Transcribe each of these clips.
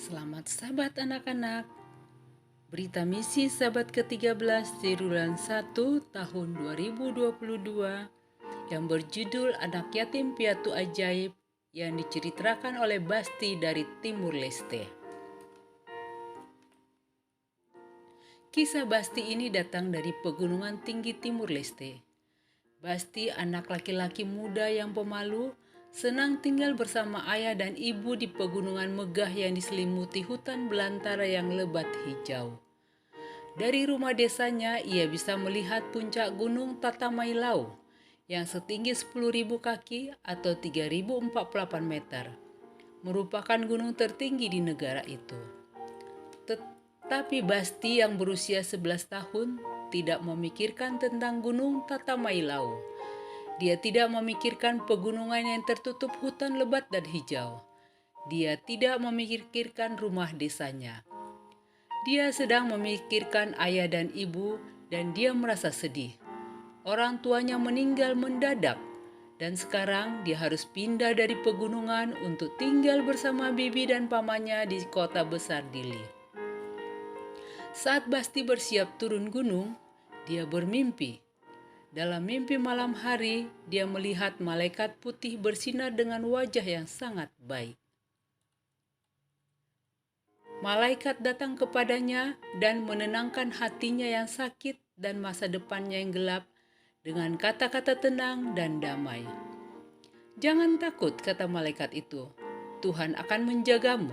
Selamat sahabat anak-anak. Berita misi sahabat ke-13 triwulan 1 tahun 2022 yang berjudul Anak Yatim Piatu Ajaib yang diceritakan oleh Basti dari Timur Leste. Kisah Basti ini datang dari pegunungan tinggi Timur Leste. Basti anak laki-laki muda yang pemalu, senang tinggal bersama ayah dan ibu di pegunungan megah yang diselimuti hutan belantara yang lebat hijau. Dari rumah desanya ia bisa melihat puncak gunung Tatamailau yang setinggi 10.000 kaki atau 3.048 meter. Merupakan gunung tertinggi di negara itu. Tetapi Basti yang berusia 11 tahun tidak memikirkan tentang gunung Tatamailau. Dia tidak memikirkan pegunungan yang tertutup hutan lebat dan hijau. Dia tidak memikirkan rumah desanya. Dia sedang memikirkan ayah dan ibu dan dia merasa sedih. Orang tuanya meninggal mendadak dan sekarang dia harus pindah dari pegunungan untuk tinggal bersama bibi dan pamannya di kota besar Dili. Saat Basti bersiap turun gunung, dia bermimpi. Dalam mimpi malam hari, dia melihat malaikat putih bersinar dengan wajah yang sangat baik. Malaikat datang kepadanya dan menenangkan hatinya yang sakit dan masa depannya yang gelap dengan kata-kata tenang dan damai. "Jangan takut," kata malaikat itu. "Tuhan akan menjagamu."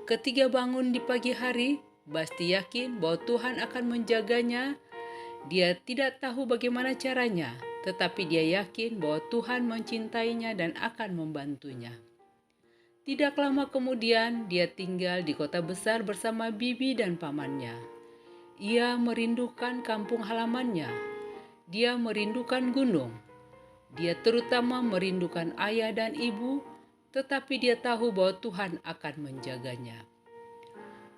Ketika bangun di pagi hari, Basti yakin bahwa Tuhan akan menjaganya. Dia tidak tahu bagaimana caranya, tetapi dia yakin bahwa Tuhan mencintainya dan akan membantunya. Tidak lama kemudian, dia tinggal di kota besar bersama bibi dan pamannya. Ia merindukan kampung halamannya. Dia merindukan gunung. Dia terutama merindukan ayah dan ibu, tetapi dia tahu bahwa Tuhan akan menjaganya.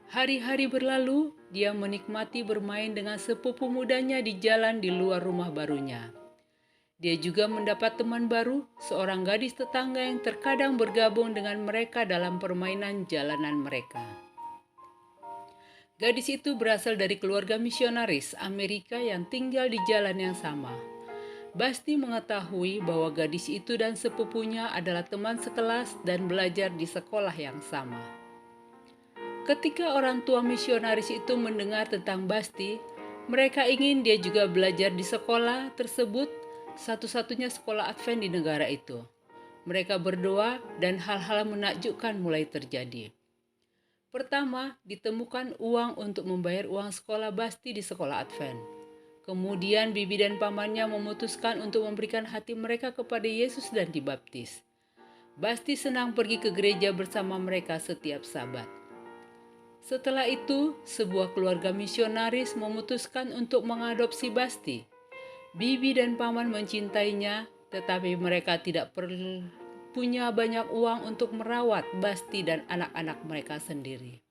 Hari-hari berlalu, dia menikmati bermain dengan sepupu mudanya di jalan di luar rumah barunya. Dia juga mendapat teman baru, seorang gadis tetangga yang terkadang bergabung dengan mereka dalam permainan jalanan mereka. Gadis itu berasal dari keluarga misionaris Amerika yang tinggal di jalan yang sama. Basti mengetahui bahwa gadis itu dan sepupunya adalah teman sekelas dan belajar di sekolah yang sama. Ketika orang tua misionaris itu mendengar tentang Basti, mereka ingin dia juga belajar di sekolah tersebut, satu-satunya sekolah Advent di negara itu. Mereka berdoa dan hal-hal menakjubkan mulai terjadi. Pertama, ditemukan uang untuk membayar uang sekolah Basti di sekolah Advent. Kemudian bibi dan pamannya memutuskan untuk memberikan hati mereka kepada Yesus dan dibaptis. Basti senang pergi ke gereja bersama mereka setiap Sabat. Setelah itu, sebuah keluarga misionaris memutuskan untuk mengadopsi Basti. Bibi dan paman mencintainya, tetapi mereka tidak punya banyak uang untuk merawat Basti dan anak-anak mereka sendiri.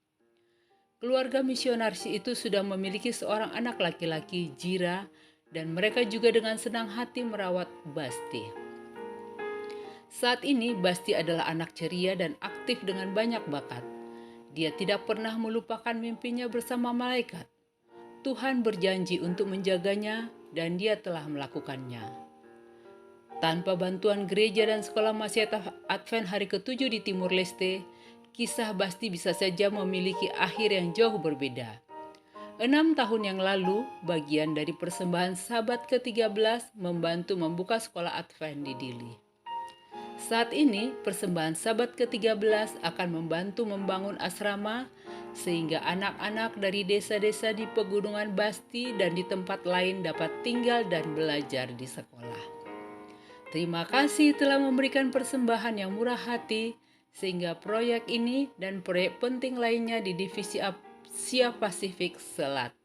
Keluarga misionaris itu sudah memiliki seorang anak laki-laki, Jira, dan mereka juga dengan senang hati merawat Basti. Saat ini, Basti adalah anak ceria dan aktif dengan banyak bakat. Dia tidak pernah melupakan mimpinya bersama malaikat. Tuhan berjanji untuk menjaganya dan dia telah melakukannya. Tanpa bantuan gereja dan sekolah Masyarakat Advent hari ke-7 di Timur Leste, kisah Basti bisa saja memiliki akhir yang jauh berbeda. 6 tahun yang lalu, bagian dari persembahan Sabat ke-13 membantu membuka sekolah Advent di Dili. Saat ini, persembahan Sabat ke-13 akan membantu membangun asrama sehingga anak-anak dari desa-desa di pegunungan Basti dan di tempat lain dapat tinggal dan belajar di sekolah. Terima kasih telah memberikan persembahan yang murah hati sehingga proyek ini dan proyek penting lainnya di Divisi Asia Pasifik Selatan